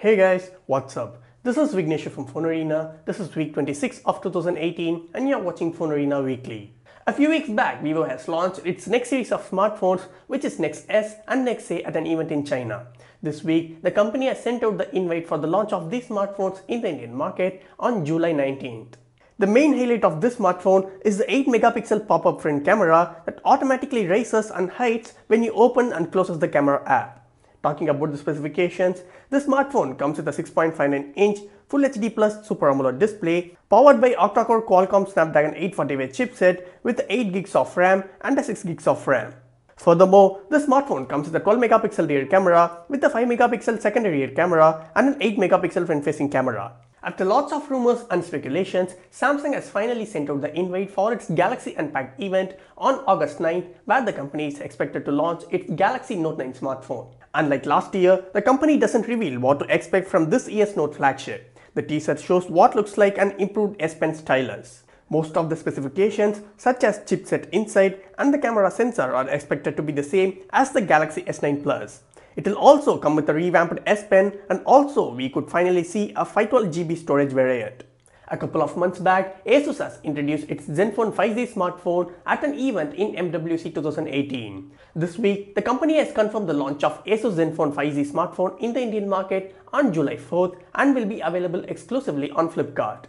Hey guys, what's up? This is Vignesh from Phone Arena. This is week 26 of 2018 and you're watching Phone Arena Weekly. A few weeks back, Vivo has launched its next series of smartphones, which is Nex S and Nex A, at an event in China. This week, the company has sent out the invite for the launch of these smartphones in the Indian market on July 19th. The main highlight of this smartphone is the 8 megapixel pop-up front camera that automatically raises and hides when you open and closes the camera app. Talking about the specifications, the smartphone comes with a 6.59-inch Full HD Plus Super AMOLED display powered by octa-core Qualcomm Snapdragon 845 chipset with 8 gigs of RAM and 6 gigs of RAM. Furthermore, the smartphone comes with a 12 megapixel rear camera with a 5 megapixel secondary rear camera and an 8 megapixel front-facing camera. After lots of rumors and speculations, Samsung has finally sent out the invite for its Galaxy Unpacked event on August 9th, where the company is expected to launch its Galaxy Note 9 smartphone. Unlike last year, the company doesn't reveal what to expect from this year's Note flagship. The teaser shows what looks like an improved S Pen stylus. Most of the specifications, such as chipset inside and the camera sensor, are expected to be the same as the Galaxy S9 Plus. It will also come with a revamped S Pen, and also we could finally see a 512GB storage variant. A couple of months back, Asus has introduced its Zenfone 5G smartphone at an event in MWC 2018. This week, the company has confirmed the launch of Asus Zenfone 5G smartphone in the Indian market on July 4th and will be available exclusively on Flipkart.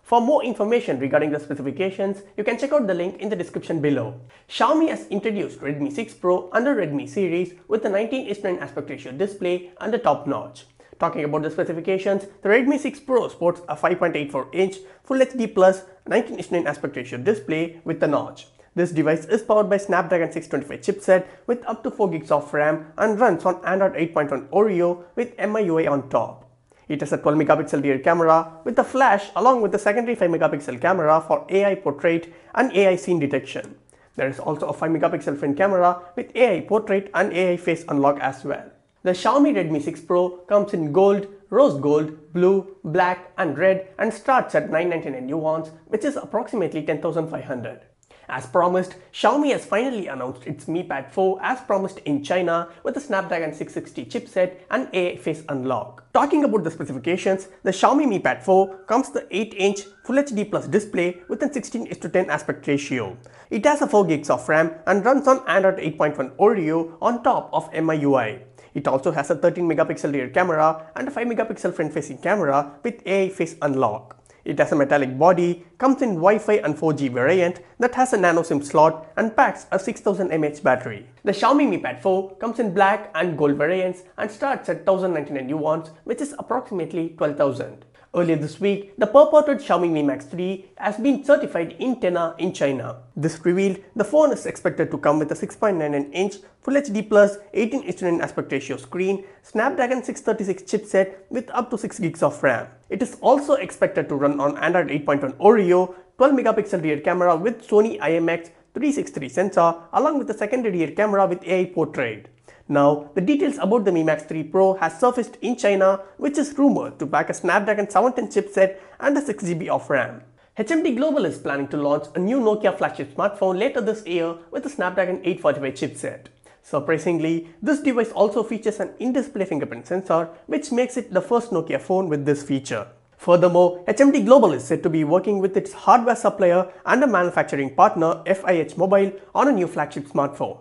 For more information regarding the specifications, you can check out the link in the description below. Xiaomi has introduced Redmi 6 Pro under Redmi series with a 19:9 aspect ratio display and a top notch. Talking about the specifications, the Redmi 6 Pro sports a 5.84-inch Full HD Plus 19:9 aspect ratio display with a notch. This device is powered by Snapdragon 625 chipset with up to 4 gigs of RAM and runs on Android 8.1 Oreo with MIUI on top. It has a 12 megapixel rear camera with a flash along with a secondary 5 megapixel camera for AI portrait and AI scene detection. There is also a 5 megapixel front camera with AI portrait and AI face unlock as well. The Xiaomi Redmi 6 Pro comes in gold, rose gold, blue, black and red and starts at 999 yuan, which is approximately 10,500. As promised, Xiaomi has finally announced its Mi Pad 4 as promised in China with a Snapdragon 660 chipset and AI face unlock. Talking about the specifications, the Xiaomi Mi Pad 4 comes with the 8-inch Full HD Plus display with a 16:10 aspect ratio. It has a 4 gigs of RAM and runs on Android 8.1 Oreo on top of MIUI. It also has a 13 megapixel rear camera and a 5 megapixel front-facing camera with AI face unlock. It has a metallic body, comes in Wi-Fi and 4G variant that has a nano SIM slot and packs a 6000 mAh battery. The Xiaomi Mi Pad 4 comes in black and gold variants and starts at 1099 yuan, which is approximately 12,000. Earlier this week, the purported Xiaomi Mi Max 3 has been certified in TENA in China. This revealed the phone is expected to come with a 6.99-inch Full HD Plus 18:9 aspect ratio screen, Snapdragon 636 chipset with up to 6 gigs of RAM. It is also expected to run on Android 8.1 Oreo, 12 megapixel rear camera with Sony IMX 363 sensor along with a secondary rear camera with AI portrait. Now, the details about the Mi Max 3 Pro has surfaced in China, which is rumored to pack a Snapdragon 710 chipset and a 6GB of RAM. HMD Global is planning to launch a new Nokia flagship smartphone later this year with a Snapdragon 845 chipset. Surprisingly, this device also features an in-display fingerprint sensor, which makes it the first Nokia phone with this feature. Furthermore, HMD Global is said to be working with its hardware supplier and a manufacturing partner FIH Mobile on a new flagship smartphone.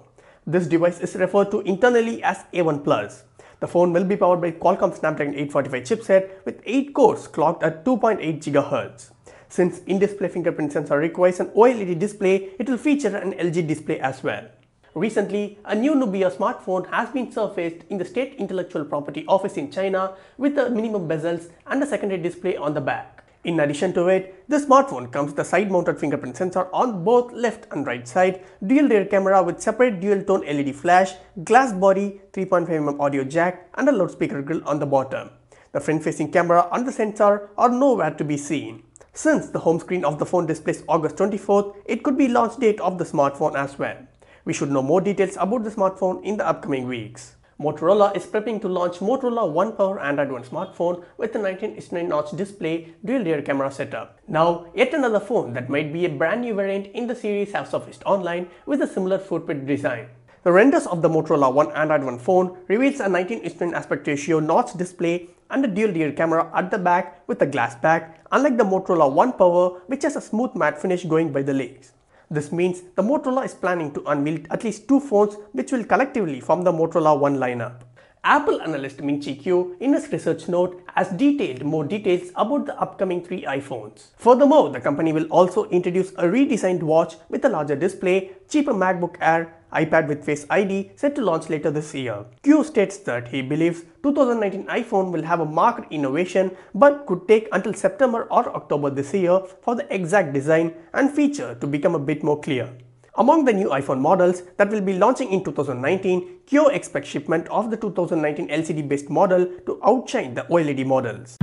This device is referred to internally as A1 Plus. The phone will be powered by Qualcomm Snapdragon 845 chipset with 8 cores clocked at 2.8 GHz. Since in-display fingerprint sensor requires an OLED display, it will feature an LG display as well. Recently, a new Nubia smartphone has been surfaced in the State Intellectual Property Office in China with a minimum bezels and a secondary display on the back. In addition to it, this smartphone comes with a side-mounted fingerprint sensor on both left and right side, dual rear camera with separate dual-tone LED flash, glass body, 3.5mm audio jack and a loudspeaker grill on the bottom. The front-facing camera and the sensor are nowhere to be seen. Since the home screen of the phone displays August 24th, it could be launch date of the smartphone as well. We should know more details about the smartphone in the upcoming weeks. Motorola is prepping to launch Motorola One Power Android One smartphone with a 19:9 display dual rear camera setup. Now, yet another phone that might be a brand new variant in the series have surfaced online with a similar footprint design. The renders of the Motorola One Android One phone reveals a 19:9 aspect ratio notch display and a dual rear camera at the back with a glass back, unlike the Motorola One Power, which has a smooth matte finish going by the legs. This means the Motorola is planning to unveil at least 2 phones which will collectively form the Motorola One lineup. Apple analyst Ming-Chi Kuo in his research note has detailed more details about the upcoming 3 iPhones. Furthermore, the company will also introduce a redesigned watch with a larger display, cheaper MacBook Air, iPad with Face ID set to launch later this year. Kuo states that he believes 2019 iPhone will have a marked innovation but could take until September or October this year for the exact design and feature to become a bit more clear. Among the new iPhone models that will be launching in 2019, Kuo expects shipment of the 2019 LCD-based model to outshine the OLED models.